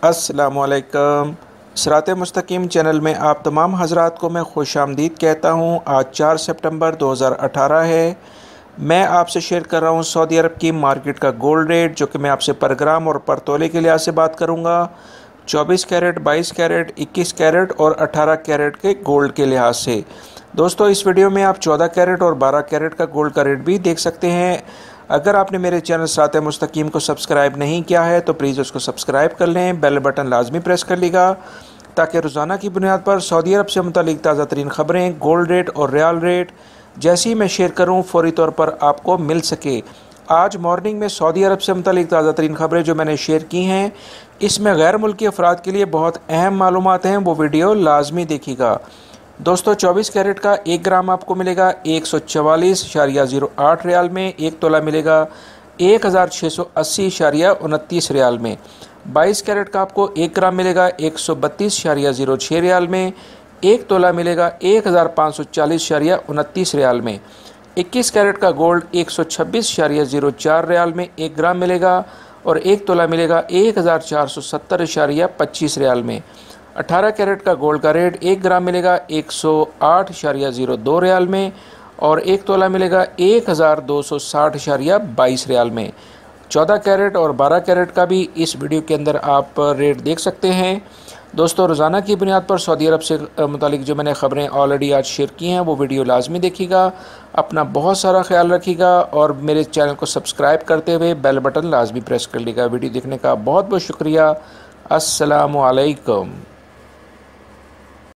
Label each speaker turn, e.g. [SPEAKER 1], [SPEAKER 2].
[SPEAKER 1] अस्सलामुअलैकुम। सिरात मुस्तकीम चैनल में आप तमाम हजरात को मैं खुशामदीद कहता हूँ। आज 4 सितंबर 2018 है। मैं आपसे शेयर कर रहा हूँ सऊदी अरब की मार्केट का गोल्ड रेट, जो कि मैं आपसे पर ग्राम और पर तोले के लिहाज से बात करूँगा। 24 कैरेट, 22 कैरेट, 21 कैरेट और 18 कैरेट के गोल्ड के लिहाज से। दोस्तों, इस वीडियो में आप 14 कैरेट और 12 कैरेट का गोल्ड का रेट भी देख सकते हैं। अगर आपने मेरे चैनल सिरात मुस्तकीम को सब्सक्राइब नहीं किया है तो प्लीज़ उसको सब्सक्राइब कर लें, बेल बटन लाजमी प्रेस कर लीजिएगा, ताकि रोज़ाना की बुनियाद पर सऊदी अरब से मुतालिक ताज़ा तरीन ख़बरें, गोल्ड रेट और रियाल रेट जैसी मैं शेयर करूँ फौरी तौर पर आपको मिल सके। आज मॉर्निंग में सऊदी अरब से मुतालिक ताज़ा तरीन ख़बरें जो मैंने शेयर की हैं, इसमें गैर मुल्की अफराद के लिए बहुत अहम मालूमात हैं, वो वीडियो लाजमी देखिएगा। दोस्तों, 24 कैरेट का 1 ग्राम आपको मिलेगा 144.08 रियाल में। 1 तोला मिलेगा 1680.29 रियाल में। 22 कैरेट का आपको 1 ग्राम मिलेगा 132.06 रियाल में। 1 तोला मिलेगा 1540.29 रियाल में। 21 कैरेट का गोल्ड 126.04 रियाल में 1 ग्राम मिलेगा और 1 तोला मिलेगा 1470.25 रियाल में। 18 कैरेट का गोल्ड का रेट 1 ग्राम मिलेगा 108.02 रियाल में और 1 तोला मिलेगा 1260.22 रियाल में। 14 कैरेट और 12 कैरेट का भी इस वीडियो के अंदर आप रेट देख सकते हैं। दोस्तों, रोज़ाना की बुनियाद पर सऊदी अरब से मुतालिक जो मैंने ख़बरें ऑलरेडी आज शेयर की हैं, वो वीडियो लाजमी देखिएगा। अपना बहुत सारा ख्याल रखिएगा और मेरे चैनल को सब्सक्राइब करते हुए बेल बटन लाजमी प्रेस कर लीजिएगा। वीडियो देखने का बहुत बहुत शुक्रिया। अस्सलामु अलैकुम।